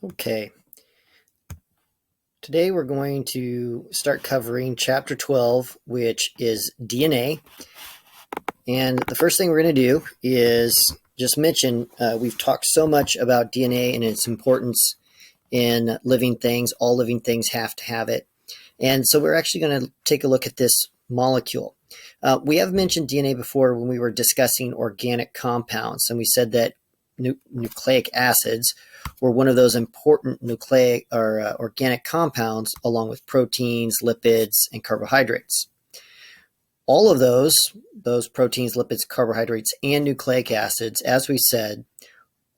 Okay, today we're going to start covering chapter 12, which is DNA. And the first thing we're going to do is just mention we've talked so much about DNA and its importance in living things. All living things have to have it. And so we're actually going to take a look at this molecule. We have mentioned DNA before when we were discussing organic compounds, and we said that nucleic acids were one of those important nucleic or organic compounds, along with proteins, lipids, and carbohydrates. All of those proteins, lipids, carbohydrates, and nucleic acids, as we said,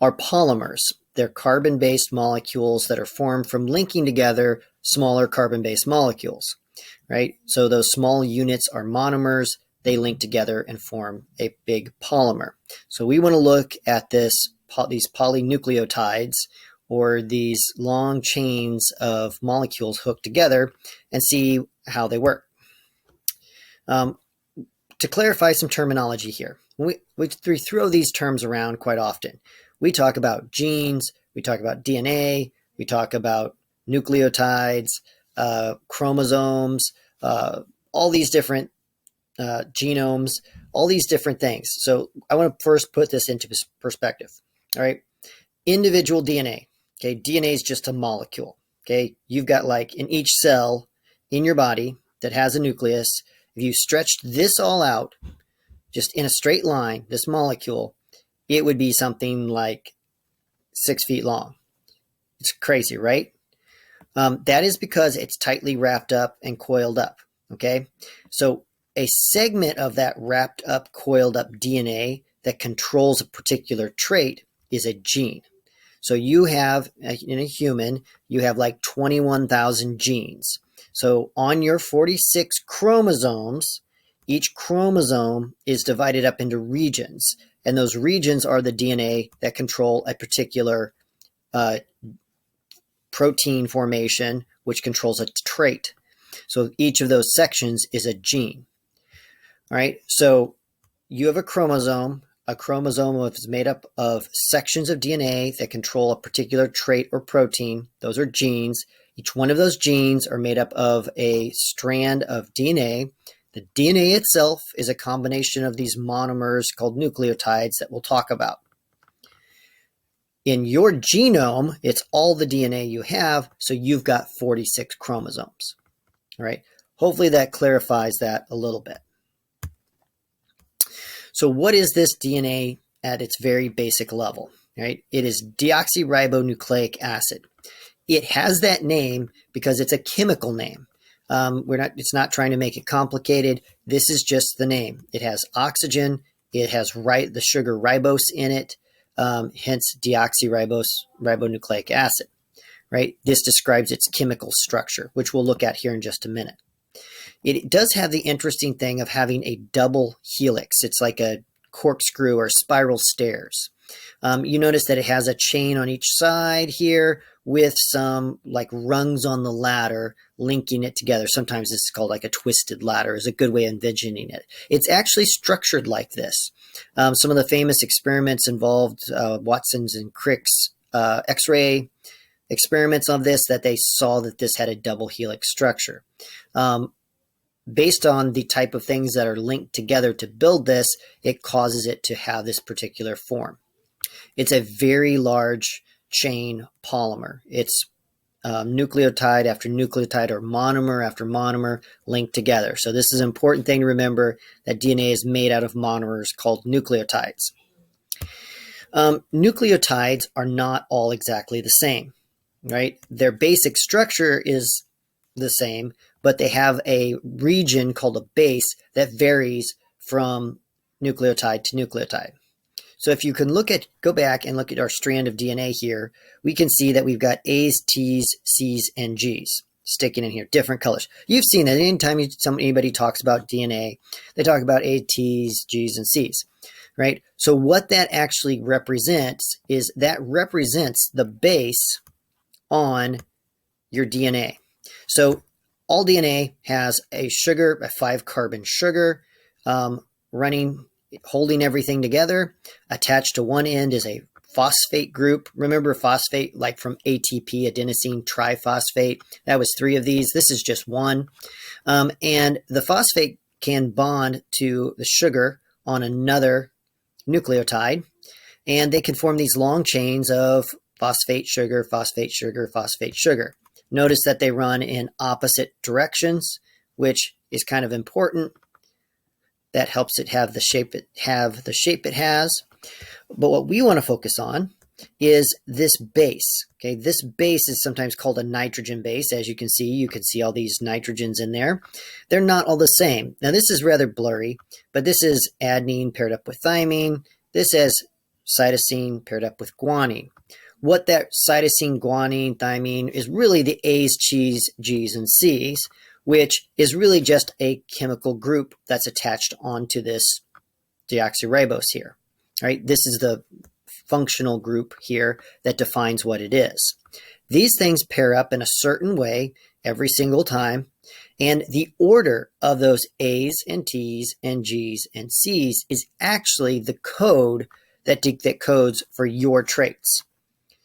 are polymers. They're carbon-based molecules that are formed from linking together smaller carbon-based molecules, right? So those small units are monomers. They link together and form a big polymer. So we want to look at these polynucleotides, or these long chains of molecules hooked together, and see how they work. To clarify some terminology here, we throw these terms around quite often. We talk about genes, we talk about DNA, we talk about nucleotides, chromosomes, all these different genomes, all these different things. So I want to first put this into perspective. All right, individual DNA. Okay, DNA is just a molecule. Okay, you've got, like, in each cell in your body that has a nucleus, if you stretched this all out just in a straight line, this molecule, it would be something like 6 feet long. It's crazy, right? That is because it's tightly wrapped up and coiled up. Okay, so a segment of that wrapped up, coiled up DNA that controls a particular trait is a gene. So you have, in a human, you have like 21,000 genes. So on your 46 chromosomes, each chromosome is divided up into regions, and those regions are the DNA that control a particular protein formation, which controls a trait. So each of those sections is a gene. All right, so you have a chromosome. A chromosome is made up of sections of DNA that control a particular trait or protein. Those are genes. Each one of those genes are made up of a strand of DNA. The DNA itself is a combination of these monomers called nucleotides that we'll talk about. In your genome, it's all the DNA you have, so you've got 46 chromosomes. All right, hopefully that clarifies that a little bit. So what is this DNA at its very basic level? Right? It is deoxyribonucleic acid. It has that name because it's a chemical name. It's not trying to make it complicated. This is just the name. It has oxygen. It has the sugar ribose in it, hence deoxyribonucleic acid. Right? This describes its chemical structure, which we'll look at here in just a minute. It does have the interesting thing of having a double helix. It's like a corkscrew or spiral stairs. You notice that it has a chain on each side here with some like rungs on the ladder linking it together. Sometimes this is called like a twisted ladder, is a good way of envisioning it. It's actually structured like this. Some of the famous experiments involved Watson's and Crick's X-ray experiments of this, that they saw that this had a double helix structure. Based on the type of things that are linked together to build this, it causes it to have this particular form. It's a very large chain polymer. It's nucleotide after nucleotide, or monomer after monomer linked together. So this is an important thing to remember, that DNA is made out of monomers called nucleotides. Nucleotides are not all exactly the same, right? Their basic structure is the same, but they have a region called a base that varies from nucleotide to nucleotide. So if you can go back and look at our strand of DNA here, we can see that we've got A's, T's, C's, and G's sticking in here, different colors. You've seen that anytime anybody talks about DNA, they talk about A's, T's, G's, and C's, right? So what that actually represents is that represents the base on your DNA. So all DNA has a sugar, a 5-carbon sugar, holding everything together. Attached to one end is a phosphate group. Remember phosphate, like from ATP, adenosine triphosphate? That was 3 of these. This is just 1. And the phosphate can bond to the sugar on another nucleotide, and they can form these long chains of phosphate, sugar, phosphate, sugar, phosphate, sugar. Notice that they run in opposite directions, which is kind of important. That helps it have the shape it has. But what we want to focus on is this base. Okay, this base is sometimes called a nitrogen base. As you can see all these nitrogens in there. They're not all the same. Now this is rather blurry, but this is adenine paired up with thymine. This is cytosine paired up with guanine. What that cytosine, guanine, thymine is really the A's, G's, G's, and C's, which is really just a chemical group that's attached onto this deoxyribose here. All right, this is the functional group here that defines what it is. These things pair up in a certain way every single time, and the order of those A's and T's and G's and C's is actually the code that codes for your traits.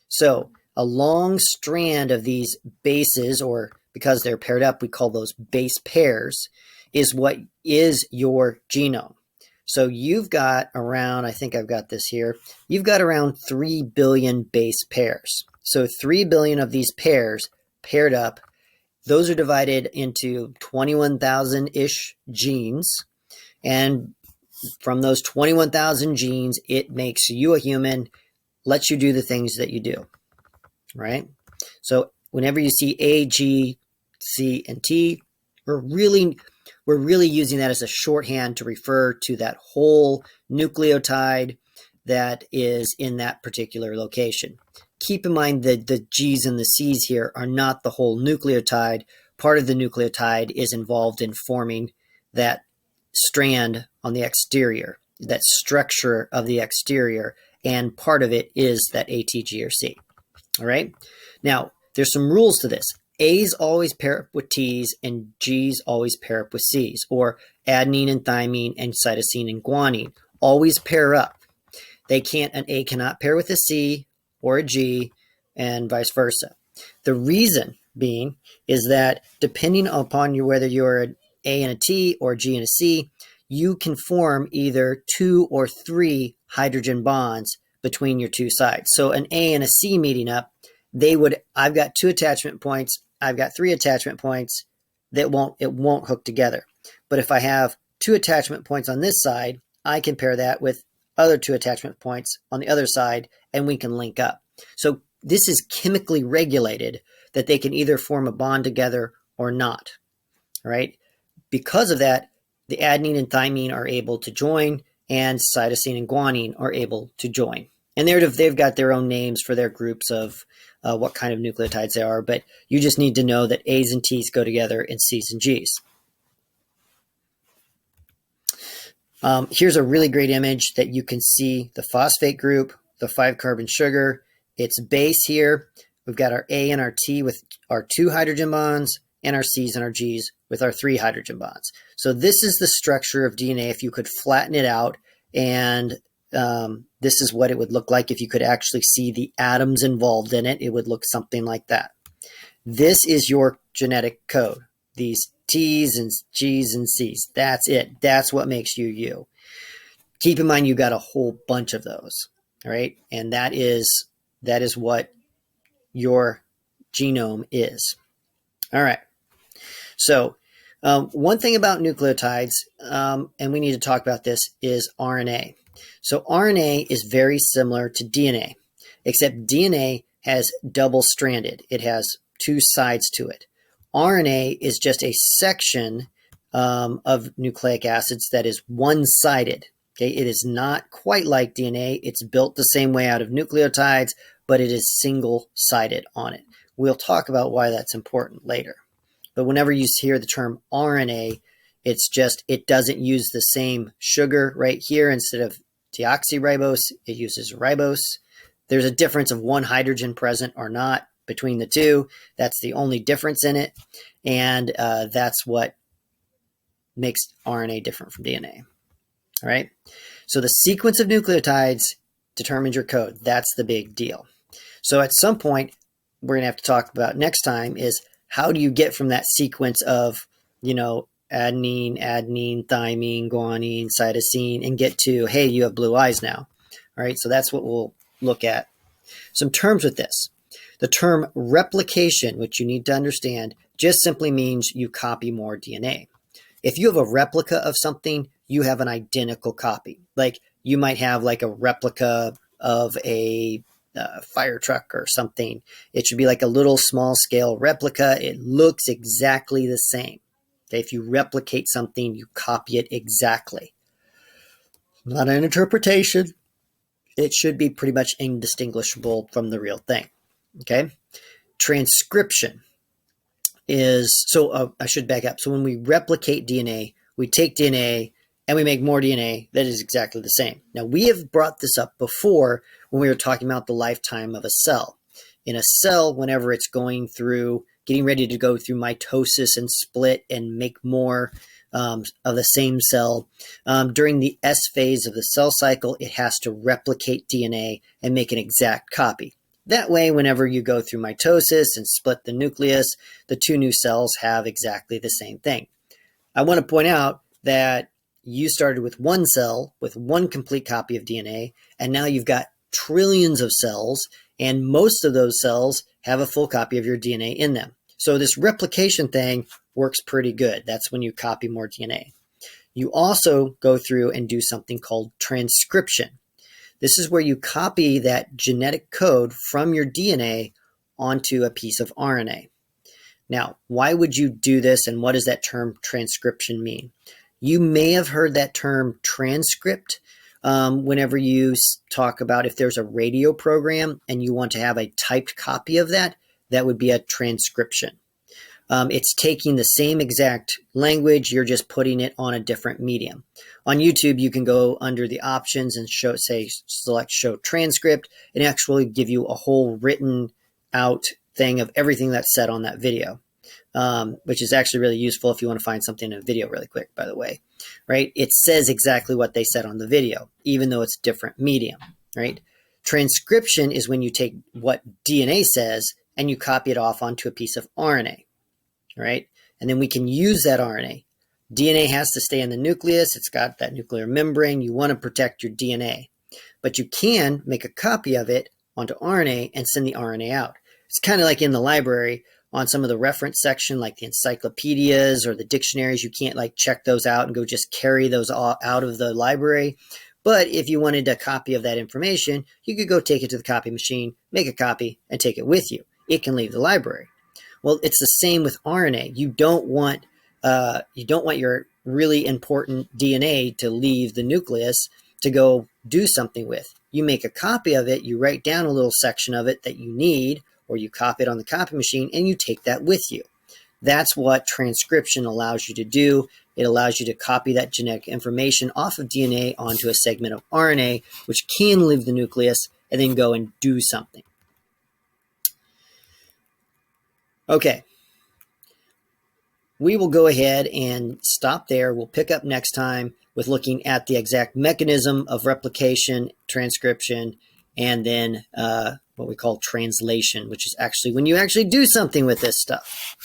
So a long strand of these bases, or because they're paired up, we call those base pairs, is what is your genome. So you've got around, I think I've got this here, you've got around 3 billion base pairs. So 3 billion of these pairs paired up, those are divided into 21,000-ish genes. And from those 21,000 genes, it makes you a human, lets you do the things that you do, right? So whenever you see A, G, C, and T, we're really using that as a shorthand to refer to that whole nucleotide that is in that particular location. Keep in mind that the G's and the C's here are not the whole nucleotide. Part of the nucleotide is involved in forming that strand on the exterior, that structure of the exterior, and part of it is that A, T, G, or C. All right. Now, there's some rules to this. A's always pair up with T's and G's always pair up with C's, or adenine and thymine and cytosine and guanine always pair up. An A cannot pair with a C or a G, and vice versa. The reason being is that depending upon whether you're an A and a T or a G and a C, you can form either 2 or 3 hydrogen bonds between your two sides. So an A and a C meeting up, I've got 2 attachment points, I've got 3 attachment points, it won't hook together. But if I have 2 attachment points on this side, I can pair that with other 2 attachment points on the other side, and we can link up. So this is chemically regulated that they can either form a bond together or not. All right. Because of that, the adenine and thymine are able to join, and cytosine and guanine are able to join. And they've got their own names for their groups of what kind of nucleotides they are, but you just need to know that A's and T's go together and C's and G's. Here's a really great image that you can see the phosphate group, the 5-carbon sugar, its base here. We've got our A and our T with our 2 hydrogen bonds, and our C's and our G's with our 3 hydrogen bonds. So this is the structure of DNA if you could flatten it out, and this is what it would look like if you could actually see the atoms involved in it. It would look something like that. This is your genetic code. These T's and G's and C's. That's it. That's what makes you you. Keep in mind you got a whole bunch of those. All right. And that is what your genome is. All right. So one thing about nucleotides, and we need to talk about this, is RNA. So RNA is very similar to DNA, except DNA has double-stranded. It has 2 sides to it. RNA is just a section of nucleic acids that is one-sided. Okay, it is not quite like DNA. It's built the same way out of nucleotides, but it is single-sided on it. We'll talk about why that's important later. But whenever you hear the term RNA, it doesn't use the same sugar right here. Instead of deoxyribose, it uses ribose. There's a difference of 1 hydrogen present or not between the 2. That's the only difference in it. And that's what makes RNA different from DNA. All right. So the sequence of nucleotides determines your code. That's the big deal. So at some point, we're going to have to talk about next time is how do you get from that sequence of, adenine, thymine, guanine, cytosine, and get to, hey, you have blue eyes now. All right, so that's what we'll look at. Some terms with this. The term replication, which you need to understand, just simply means you copy more DNA. If you have a replica of something, you have an identical copy. Like you might have like a replica of a fire truck or something. It should be like a little small scale replica. It looks exactly the same. Okay, if you replicate something, you copy it exactly. Not an interpretation. It should be pretty much indistinguishable from the real thing. Okay, transcription is, so I should back up. So when we replicate DNA, we take DNA and we make more DNA that is exactly the same. Now, we have brought this up before when we were talking about the lifetime of a cell. In a cell, whenever it's going through, getting ready to go through mitosis and split and make more of the same cell, during the S phase of the cell cycle, it has to replicate DNA and make an exact copy. That way, whenever you go through mitosis and split the nucleus, the two new cells have exactly the same thing. I want to point out that you started with one cell with one complete copy of DNA, and now you've got trillions of cells, and most of those cells have a full copy of your DNA in them. So this replication thing works pretty good. That's when you copy more DNA. You also go through and do something called transcription. This is where you copy that genetic code from your DNA onto a piece of RNA. Now, why would you do this, and what does that term transcription mean? You may have heard that term transcript whenever you talk about if there's a radio program and you want to have a typed copy of that, that would be a transcription. It's taking the same exact language, you're just putting it on a different medium. On YouTube, you can go under the options and select show transcript, and actually give you a whole written out thing of everything that's said on that video, which is actually really useful if you want to find something in a video really quick, by the way, right? It says exactly what they said on the video, even though it's different medium, right? Transcription is when you take what DNA says and you copy it off onto a piece of RNA. Right? And then we can use that RNA. DNA has to stay in the nucleus. It's got that nuclear membrane. You want to protect your DNA. But you can make a copy of it onto RNA and send the RNA out. It's kind of like in the library on some of the reference section, like the encyclopedias or the dictionaries. You can't like check those out and go just carry those out of the library. But if you wanted a copy of that information, you could go take it to the copy machine, make a copy, and take it with you. It can leave the library. Well, it's the same with RNA. You don't want your really important DNA to leave the nucleus to go do something with. You make a copy of it, you write down a little section of it that you need, or you copy it on the copy machine, and you take that with you. That's what transcription allows you to do. It allows you to copy that genetic information off of DNA onto a segment of RNA, which can leave the nucleus and then go and do something. Okay, we will go ahead and stop there. We'll pick up next time with looking at the exact mechanism of replication, transcription, and then what we call translation, which is actually when you actually do something with this stuff.